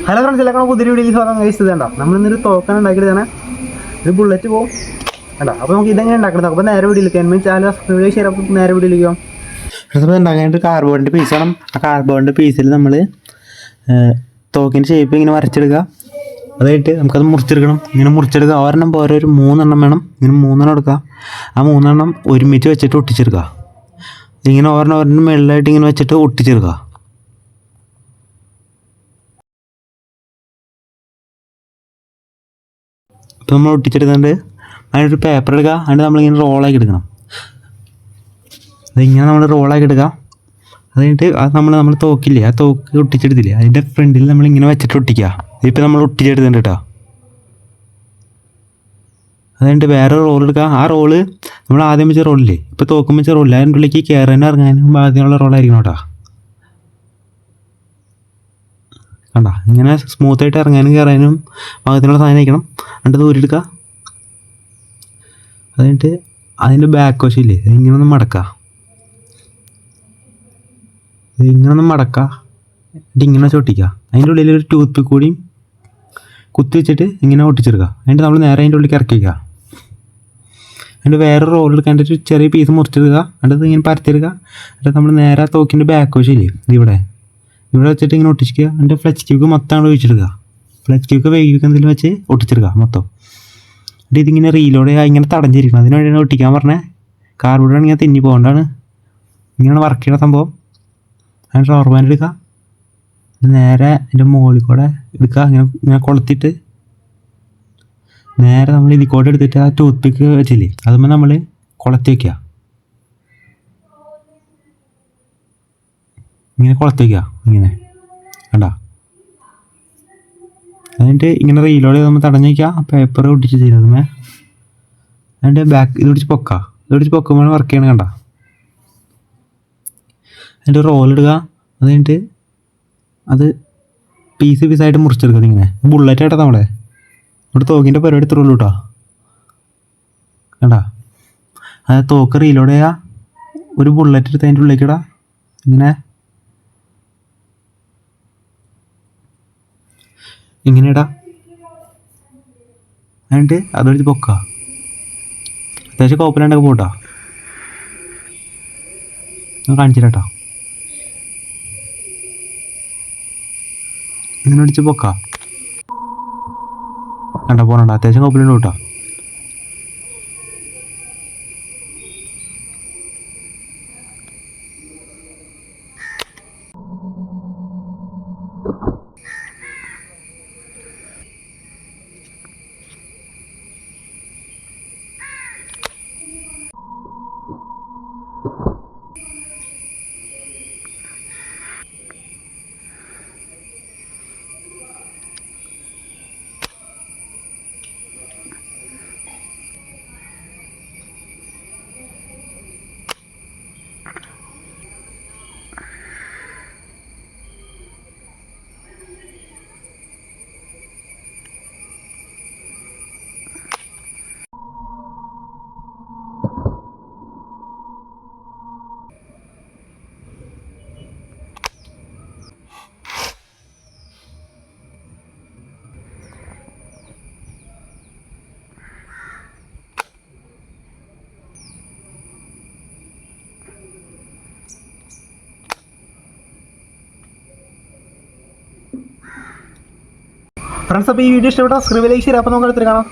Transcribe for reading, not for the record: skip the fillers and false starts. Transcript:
Hello friends, എല്ലാവർക്കും പുതിയ വീഡിയോയിൽ സ്വാഗതം. കഴിച്ചത് കണ്ടോ, നമ്മളിന്നൊരു തോക്കാൻ ഉണ്ടാക്കിയതാണ്. ഒരു ബുള്ളറ്റ് പോകും കണ്ടോ. അപ്പോൾ നമുക്ക് ഇതെങ്ങനെ ഉണ്ടാക്കണം. അപ്പോൾ നേരെ വീഡിയോയിലേക്ക് ഷെയർ നേരെ വീഡിയോയിലേക്ക് പോകും. ഫ്രണ്ട്സ്, ഉണ്ടാക്കാനായിട്ട് കാർബോർഡിൻ്റെ പീസ് വേണം. ആ കാർബോർഡിൻ്റെ പീസിൽ നമ്മൾ തോക്കിൻ്റെ ഷേപ്പ് ഇങ്ങനെ വരച്ചെടുക്കുക. അതായിട്ട് നമുക്കത് മുറിച്ചെടുക്കണം. ഇങ്ങനെ മുറിച്ചെടുക്കുക. ഒരെണ്ണം പോലെ ഒരു 3 വേണം. ഇങ്ങനെ 3 എടുക്കുക. ആ 3 ഒരുമിച്ച് വെച്ചിട്ട് ഒട്ടിച്ചെടുക്കുക. ഇങ്ങനെ ഒരെണ്ണം മേളിലായിട്ട് ഇങ്ങനെ വെച്ചിട്ട് ഒട്ടിച്ചെടുക്കുക. ഇപ്പോൾ നമ്മൾ ഒട്ടിച്ചെടുക്കുന്നുണ്ട്. അതിനൊരു പേപ്പർ എടുക്കുക. അതിന് നമ്മളിങ്ങനെ റോളാക്കി എടുക്കണം. അതിങ്ങനെ നമ്മൾ റോളാക്കി എടുക്കുക. അത് കഴിഞ്ഞിട്ട് അത് നമ്മൾ തോക്കില്ലേ, ആ തോക്ക് ഒട്ടിച്ചെടുത്തില്ലേ, അതിൻ്റെ ഫ്രണ്ടിൽ നമ്മളിങ്ങനെ വെച്ചിട്ട് ഒട്ടിക്കുക. ഇപ്പോൾ നമ്മൾ ഒട്ടിച്ചെടുത്തിട്ടുണ്ട് കേട്ടോ. അത് കഴിഞ്ഞിട്ട് വേറെ റോൾ എടുക്കുക. ആ റോള് നമ്മൾ ആദ്യം വെച്ച റോളില്ലേ, ഇപ്പോൾ തോക്കും വെച്ച റോളില്ല, അതിൻ്റെ ഉള്ളിലേക്ക് കയറാനും ഇറങ്ങാനും ആദ്യമുള്ള റോളായിരിക്കണം കേട്ടോ. കണ്ട, ഇങ്ങനെ സ്മൂത്തായിട്ട് ഇറങ്ങാനും കയറാനും പാകത്തിനുള്ള സാധനം ആയിരിക്കണം. എന്നിട്ട് ദൂരെടുക്കുക. അത് കഴിഞ്ഞിട്ട് അതിൻ്റെ ബാക്ക് വശമില്ലേ, ഇങ്ങനെ ഒന്ന് മടക്കുക. ഇങ്ങനെ മടക്കുക. എന്നിട്ട് ഇങ്ങനെ ഒട്ടിക്കുക. അതിൻ്റെ ഉള്ളിൽ ഒരു ടൂത്ത് പിക്ക് കൂടിയും കുത്തി വെച്ചിട്ട് ഇങ്ങനെ ഒട്ടിച്ചെടുക്കുക. എന്നിട്ട് നമ്മൾ നേരെ അതിൻ്റെ ഉള്ളിലേക്ക് ഇറക്കി വയ്ക്കുക. എന്നിട്ട് വേറെ റോൾ എടുക്കാണ്ട് ഒരു ചെറിയ പീസ് മുറിച്ചെടുക്കുക. എന്നിട്ട് ഇങ്ങനെ പരത്തിയെടുക്കുക. എന്നിട്ട് നമ്മൾ നേരെ തോക്കിൻ്റെ ബാക്ക് വശമില്ലേ, ഇവിടെ വെച്ചിട്ട് ഇങ്ങനെ ഒട്ടിച്ചിക്കുക. എന്നിട്ട് ഫ്ലച്ച് ക്യൂക്ക് മൊത്തം ഒഴിച്ചെടുക്കുക. ഫ്ലച്ച് ക്യൂക്ക് വേവിക്ക് എന്തെങ്കിലും വെച്ച് ഒട്ടിച്ചെടുക്കുക മൊത്തം. എന്നിട്ട് ഇതിങ്ങനെ റീലോഡ് ഇങ്ങനെ തടഞ്ഞിരിക്കണം. അതിന് വേണ്ടിയാണ് ഒട്ടിക്കാൻ പറഞ്ഞത്. കാർബോർഡ് ആണെങ്കിൽ തെന്നി പോകേണ്ടതാണ്. ഇങ്ങനെയാണ് വർക്ക് ചെയ്യുന്ന സംഭവം. അതിന് റബ്ബർ ബാൻഡ് എടുക്കുക. നേരെ അതിൻ്റെ മുകളിൽ കൂടെ എടുക്കുക. ഇങ്ങനെ കൊളുത്തിയിട്ട് നേരെ നമ്മൾ ഇതിൽ കൂടെ എടുത്തിട്ട് ആ ടൂത്ത് പിക്ക് വെച്ചില്ലേ, അതുമ്പോൾ നമ്മൾ കൊളുത്തി വയ്ക്കുക. ഇങ്ങനെ കൊളുത്തി വയ്ക്കുക. ഇങ്ങനെ കണ്ട. എന്നിട്ട് ഇങ്ങനെ റീലോഡ് ചെയ്ത് നമ്മൾ തടഞ്ഞു വയ്ക്കുക. പേപ്പർ ഒട്ടിച്ച് ചെയ്ത് അതുമേ അതിൻ്റെ ബാക്ക് ഇത് പിടിച്ച് പൊക്കുക. ഇത് പിടിച്ച് പൊക്കുമ്പോൾ വർക്ക് ചെയ്യണം. കണ്ട. അതിൻ്റെ റോൾ ഇടുക. അത് കഴിഞ്ഞിട്ട് അത് പീസായിട്ട് മുറിച്ചെടുക്കുക. ഇങ്ങനെ ബുള്ളറ്റ് ആയിട്ടാ നമ്മുടെ ഇവിടെ തോക്കിൻ്റെ പരിപാടി ഇത്രേ ഉള്ളൂ കേട്ടോ. കണ്ട, അത് തോക്ക് റീലോഡ് ചെയ്യുക. ഒരു ബുള്ളറ്റ് എടുത്ത് അതിൻ്റെ ഉള്ളിലേക്ക് ഇടുക. ഇങ്ങനെ ഇടാം. എന്നിട്ട് അതൊഴിച്ച് പൊക്കുക. അത്യാവശ്യം കോപ്പലാണ്ടൊക്കെ പോട്ടാ. കാണിച്ചിട്ടാ. ഇങ്ങനെ അടിച്ച് പൊക്ക. കണ്ട പോകണ്ട. അത്യാവശ്യം കോപ്പലുണ്ട് കേട്ടോ. ഫ്രണ്ട്സ്, അപ്പോൾ ഈ വീഡിയോ ഇഷ്ടപ്പെട്ടാൽ സബ്സ്ക്രൈബ്, ലൈക്ക്, ഷെയർ. അപ്പോൾ നമുക്ക് അടുത്ത് കാണാം.